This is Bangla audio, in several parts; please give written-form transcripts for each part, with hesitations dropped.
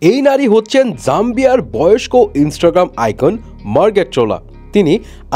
এই নারী হচ্ছেন জাম্বিয়ার বয়স্ক ইনস্টাগ্রাম আইকন মার্গেট চোলা। তিনি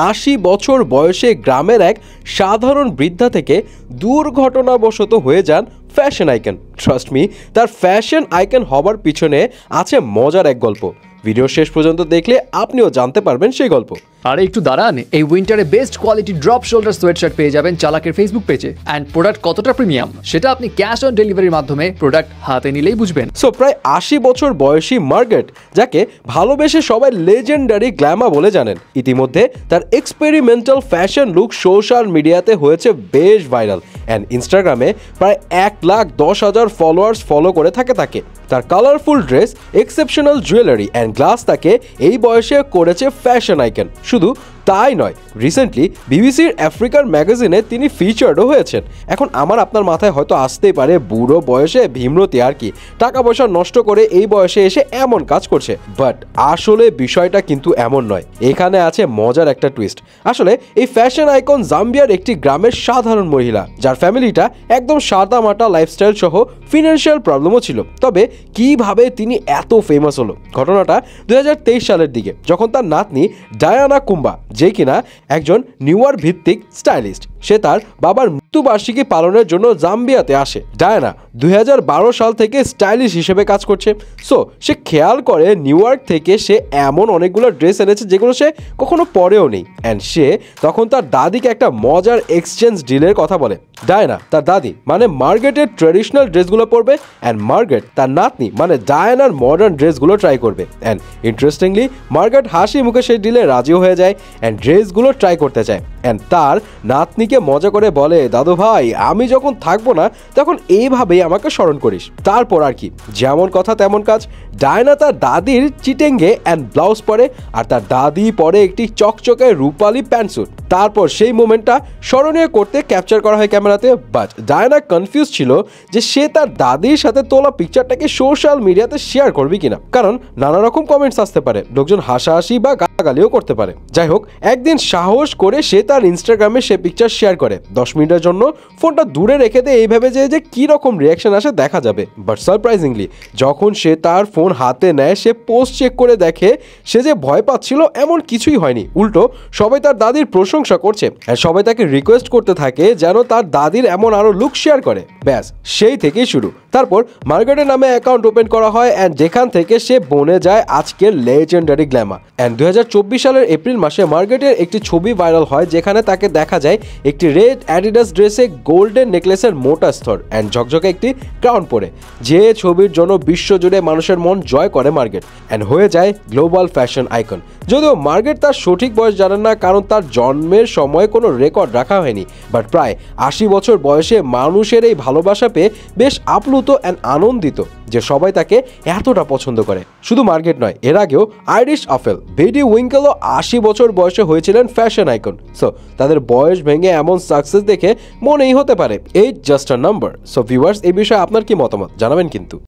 ৮০ বছর বয়সে গ্রামের এক সাধারণ বৃদ্ধা থেকে দুর্ঘটনাবশত হয়ে যান ফ্যাশন আইকন। ট্রাস্ট মি, তার ফ্যাশন আইকন হবার পিছনে আছে মজার এক গল্প। ভিডিও শেষ পর্যন্ত দেখলে আপনিও জানতে পারবেন সেই গল্প। আরে একটু দাঁড়ান, এই উইন্টারে best quality drop shoulder sweatshirt পেয়ে যাবেন চালাকের ফেসবুক পেজে। অ্যান্ড প্রোডাক্ট কতটা প্রিমিয়াম সেটা আপনি ক্যাশ অন ডেলিভারির মাধ্যমে প্রোডাক্ট হাতে নিলেই বুঝবেন। সো প্রায় ৮০ বছর বয়সী মার্গেট, যাকে ভালোবেসে সবাই লেজেন্ডারি গ্ল্যামা বলে জানেন, ইতিমধ্যে তার এক্সপেরিমেন্টাল ফ্যাশন লুক সোশ্যাল মিডিয়াতে হয়েছে বেশ ভাইরাল। অ্যান্ড ইনস্টাগ্রামে প্রায় ১,১০,০০০ ফলোয়ার্স ফলো করে থাকে তাকে। তার colourful dress, exceptional jewellery and glass তাকে এই বয়সে করেছে ফ্যাশন আইকন। শুধু তাই নয়, রিসেন্টলি বিবিসির আফ্রিকার ম্যাগাজিনে তিনি ফিচার্ডও হয়েছেন। এখন আপনার মাথায় হয়তো আসতেই পারে, বুড়ো বয়সে ভীমরতি আর কি, টাকা পয়সা নষ্ট করে এই বয়সে এসে এমন কাজ করছে। বাট আসলে বিষয়টা কিন্তু এমন নয়। এখানে আছে মজার একটা টুইস্ট। আসলে এই ফ্যাশন আইকন জাম্বিয়ার একটি গ্রামের সাধারণ মহিলা, যার ফ্যামিলিটা একদম সাদা মাটা লাইফস্টাইল সহ ফিনান্সিয়াল প্রবলেমও ছিল। তবে কিভাবে তিনি এত ফেমাস হলো? ঘটনাটা ২০২৩ সালের দিকে, যখন তার নাতনি ডায়ানা কুম্বা, যে কিনা একজন নিউ ইয়র্ক ভিত্তিক স্টাইলিস্ট, সে তার বাবার মৃত্যুবার্ষিকী পালনের জন্য জাম্বিয়াতে আসে। ডায়ানা ২০১২ সাল থেকে স্টাইলিশ হিসেবে কাজ করছে। সো সে খেয়াল করে নিউ ইয়র্ক থেকে সে এমন অনেকগুলো ড্রেস এনেছে যেগুলো সে কখনো পরেও নেই। অ্যান্ড সে তখন তার দাদিকে একটা মজার এক্সচেঞ্জ ডিলের কথা বলে। ডায়ানা তার দাদি মানে মার্গেটের ট্রেডিশনাল ড্রেসগুলো পরবে, অ্যান্ড মার্গেট তার নাতনি মানে ডায়ানার মডার্ন ড্রেসগুলো ট্রাই করবে। অ্যান্ড ইন্টারেস্টিংলি মার্গেট হাসি মুখে সেই ডিলে রাজিও হয়ে যায় অ্যান্ড ড্রেসগুলো ট্রাই করতে চায়। অ্যান্ড তার নাতনিকে মজা করে বলে, দাদু ভাই, আমি যখন থাকবো না তখন এইভাবেই আমাকে স্মরণ করিস। তারপর আর কি, যেমন কথা তেমন কাজ। ডায়না তার দাদির চিটেঙ্গে অ্যান্ড ব্লাউজ পরে, আর তার দাদি পরে একটি চকচকে রূপালী প্যান্ট স্যুট। তারপর সেই মোমেন্টটা স্মরণীয় করতে ক্যাপচার করা হয় ক্যামেরাতে। বাট ডায়না কনফিউজ ছিল যে সে তার দাদির সাথে তোলা পিকচারটাকে সোশ্যাল মিডিয়াতে শেয়ার করবে কিনা, কারণ নানা রকম কমেন্টস আসতে পারে, লোকজন হাসাহাসি বা গালাগালিও করতে পারে। যাই হোক, একদিন সাহস করে সে তার ইনস্টাগ্রামে সে পিকচার শেয়ার করে। ১০ মিনিটের জন্য ফোনটা দূরে রেখে দেয়, এইভাবে যে কি রকম রিয়াকশন আসে দেখা যাবে। বাট সারপ্রাইজিংলি যখন সে তার ফোন হাতে নেয়, সে পোস্ট চেক করে দেখে সে যে ভয় পাচ্ছিল এমন কিছুই হয়নি। উল্টো সবাই তার দাদির প্রশংসা করছে, আর সবাই তাকে রিকোয়েস্ট করতে থাকে যেন তার দাদির এমন আরো লুক শেয়ার করে। ব্যাস, সেই থেকেই শুরু। তারপর মার্গেটের নামে অ্যাকাউন্ট ওপেন করা হয়, অ্যান্ড যেখান থেকে সে বনে যায় আজকের লেজেন্ডারি গ্ল্যামা। অ্যান্ড ২০২৪ সালের এপ্রিল মাসে মার্গেটের একটি ছবি ভাইরাল হয়, যেখানে তাকে দেখা যায় একটি রেড অ্যাডিডাস ড্রেসে, গোল্ডেন নেকলেসের মোটা স্তর অ্যান্ড ঝকঝকে একটি ক্রাউন পরে, যে ছবির জন্য বিশ্বজুড়ে মানুষের মন জয় করে মার্গেট অ্যান্ড হয়ে যায় গ্লোবাল ফ্যাশন আইকন। যদিও মার্গেট তার সঠিক বয়স জানেন না, কারণ তার জন্মের সময় কোনো রেকর্ড রাখা হয়নি। বাট প্রায় ৮০ বছর বয়সে মানুষের এই ভালোবাসা পেয়ে বেশ আপ্লুত অ্যান্ড আনন্দিত যে সবাই তাকে এতটা পছন্দ করে। শুধু মার্গেট নয়, এর আগেও আইরিশ আফেল, বেডি উইঙ্কেলও ৮০ বছর বয়সে হয়েছিলেন ফ্যাশন আইকন। সো তাদের বয়স ভেঙে এমন সাকসেস দেখে মনেই হতে পারে এইট জাস্ট আ নাম্বার। সো ভিউয়ার্স, এই বিষয়ে আপনার কি মতামত জানাবেন কিন্তু।